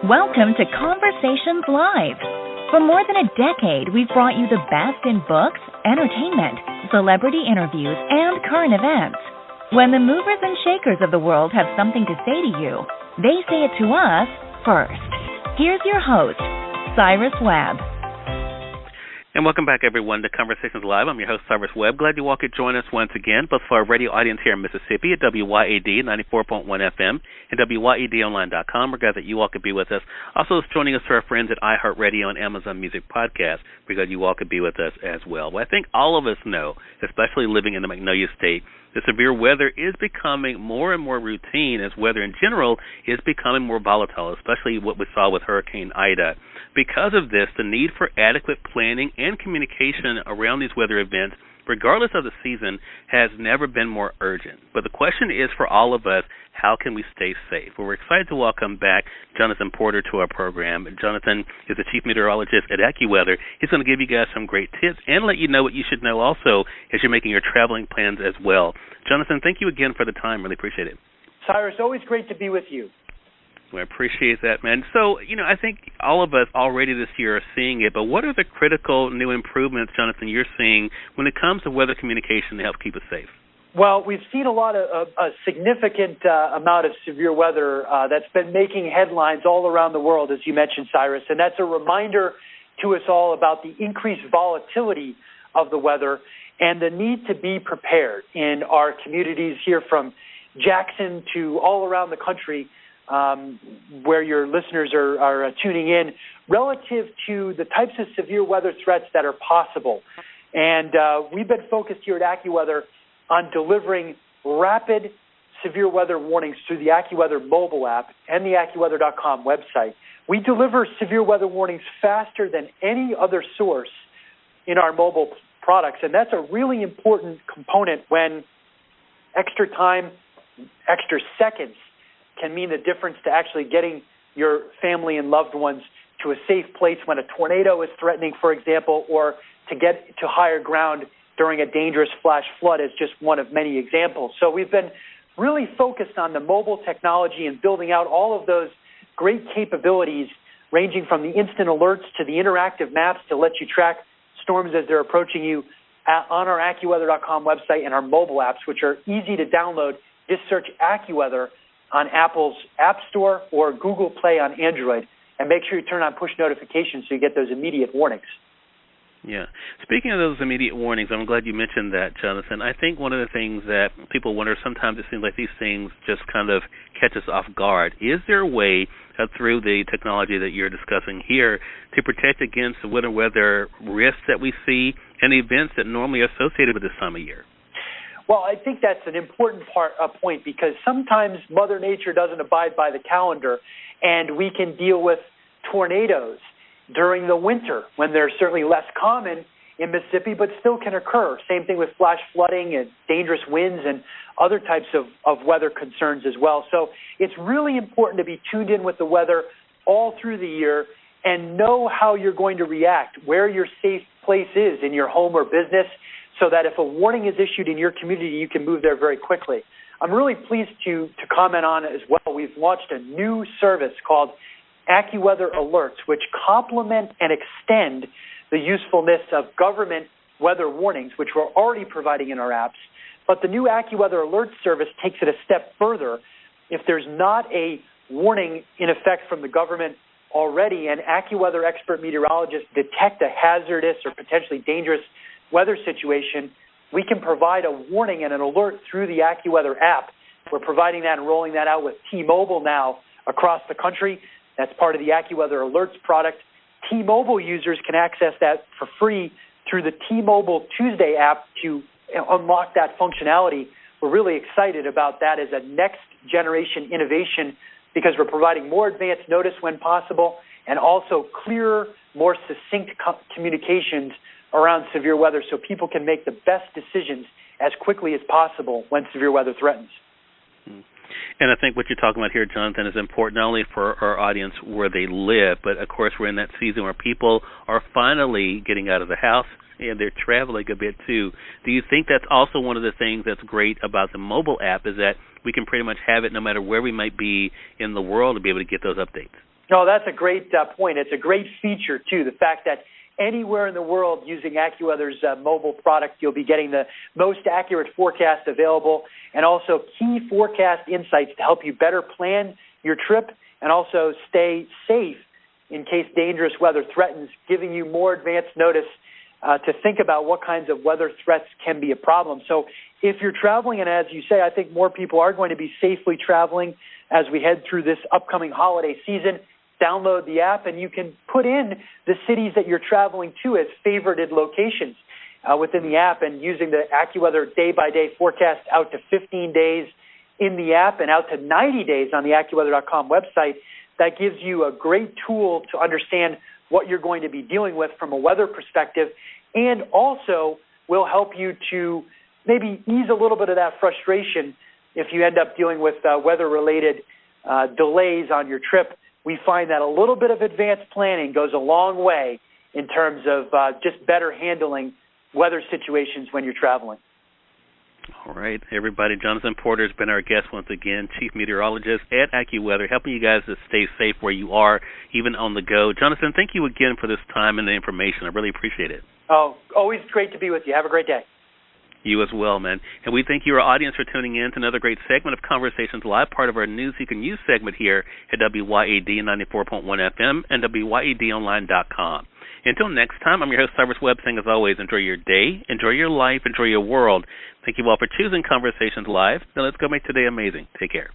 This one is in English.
Welcome to Conversations Live. For more than a decade, we've brought you the best in books, entertainment, celebrity interviews, and current events. When the movers and shakers of the world have something to say to you, they say it to us first. Here's your host, Cyrus Webb. And welcome back, everyone, to Conversations Live. I'm your host, Cyrus Webb. Glad you all could join us once again, both for our radio audience here in Mississippi at WYAD 94.1 FM and WYADonline.com. We're glad that you all could be with us. Also, joining us are our friends at iHeartRadio and Amazon Music Podcast. We're glad you all could be with us as well. Well, I think all of us know, especially living in the Magnolia State, the severe weather is becoming more and more routine as weather in general is becoming more volatile, especially what we saw with Hurricane Ida. Because of this, the need for adequate planning and communication around these weather events, regardless of the season, has never been more urgent. But the question is for all of us, how can we stay safe? Well, we're excited to welcome back Jonathan Porter to our program. Jonathan is the Chief Meteorologist at Accuweather. He's going to give you guys some great tips and let you know what you should know also as you're making your traveling plans as well. Jonathan, thank you again for the time. Really appreciate it. Cyrus, always great to be with you. I appreciate that, man. So, I think all of us already this year are seeing it, but what are the critical new improvements, Jonathan, you're seeing when it comes to weather communication to help keep us safe? Well, we've seen a significant amount of severe weather that's been making headlines all around the world, as you mentioned, Cyrus, and that's a reminder to us all about the increased volatility of the weather and the need to be prepared in our communities here from Jackson to all around the country, where your listeners are tuning in, relative to the types of severe weather threats that are possible. And we've been focused here at Accuweather on delivering rapid severe weather warnings through the Accuweather mobile app and the Accuweather.com website. We deliver severe weather warnings faster than any other source in our mobile products, and that's a really important component when extra time, extra seconds can mean the difference to actually getting your family and loved ones to a safe place when a tornado is threatening, for example, or to get to higher ground during a dangerous flash flood is just one of many examples. So we've been really focused on the mobile technology and building out all of those great capabilities, ranging from the instant alerts to the interactive maps to let you track storms as they're approaching you on our Accuweather.com website and our mobile apps, which are easy to download. Just search Accuweather on Apple's App Store or Google Play on Android, and make sure you turn on push notifications so you get those immediate warnings. Yeah. Speaking of those immediate warnings, I'm glad you mentioned that, Jonathan. I think one of the things that people wonder, sometimes it seems like these things just kind of catch us off guard. Is there a way through the technology that you're discussing here to protect against the weather risks that we see and the events that normally are associated with this time of year? Well, I think that's an important point, because sometimes Mother Nature doesn't abide by the calendar, and we can deal with tornadoes during the winter when they're certainly less common in Mississippi, but still can occur. Same thing with flash flooding and dangerous winds and other types of weather concerns as well. So it's really important to be tuned in with the weather all through the year and know how you're going to react, where your safe place is in your home or business, so that if a warning is issued in your community, you can move there very quickly. I'm really pleased to comment on it as well. We've launched a new service called Accuweather Alerts, which complement and extend the usefulness of government weather warnings, which we're already providing in our apps. But the new Accuweather Alerts service takes it a step further. If there's not a warning in effect from the government already, and Accuweather expert meteorologists detect a hazardous or potentially dangerous weather situation, we can provide a warning and an alert through the Accuweather app. We're providing that and rolling that out with T-Mobile now across the country. That's part of the Accuweather Alerts product. T-Mobile users can access that for free through the T-Mobile Tuesday app to unlock that functionality. We're really excited about that as a next-generation innovation, because we're providing more advanced notice when possible and also clearer, more succinct communications around severe weather so people can make the best decisions as quickly as possible when severe weather threatens. And I think what you're talking about here, Jonathan, is important not only for our audience where they live, but, of course, we're in that season where people are finally getting out of the house and they're traveling a bit, too. Do you think that's also one of the things that's great about the mobile app, is that we can pretty much have it no matter where we might be in the world to be able to get those updates? No, that's a great point. It's a great feature, too, the fact that anywhere in the world using AccuWeather's mobile product, you'll be getting the most accurate forecast available and also key forecast insights to help you better plan your trip and also stay safe in case dangerous weather threatens, giving you more advance notice to think about what kinds of weather threats can be a problem. So if you're traveling, and as you say, I think more people are going to be safely traveling as we head through this upcoming holiday season, download the app, and you can put in the cities that you're traveling to as favorited locations within the app, and using the AccuWeather day-by-day forecast out to 15 days in the app and out to 90 days on the AccuWeather.com website. That gives you a great tool to understand what you're going to be dealing with from a weather perspective, and also will help you to maybe ease a little bit of that frustration if you end up dealing with weather-related delays on your trip. We find that a little bit of advanced planning goes a long way in terms of just better handling weather situations when you're traveling. All right, everybody. Jonathan Porter has been our guest once again, Chief Meteorologist at AccuWeather, helping you guys to stay safe where you are, even on the go. Jonathan, thank you again for this time and the information. I really appreciate it. Oh, always great to be with you. Have a great day. You as well, man. And we thank you, our audience, for tuning in to another great segment of Conversations Live, part of our News You Can Use segment here at WYAD 94.1 FM and WYADonline.com. Until next time, I'm your host, Cyrus Webb, saying as always, enjoy your day, enjoy your life, enjoy your world. Thank you all for choosing Conversations Live. Now let's go make today amazing. Take care.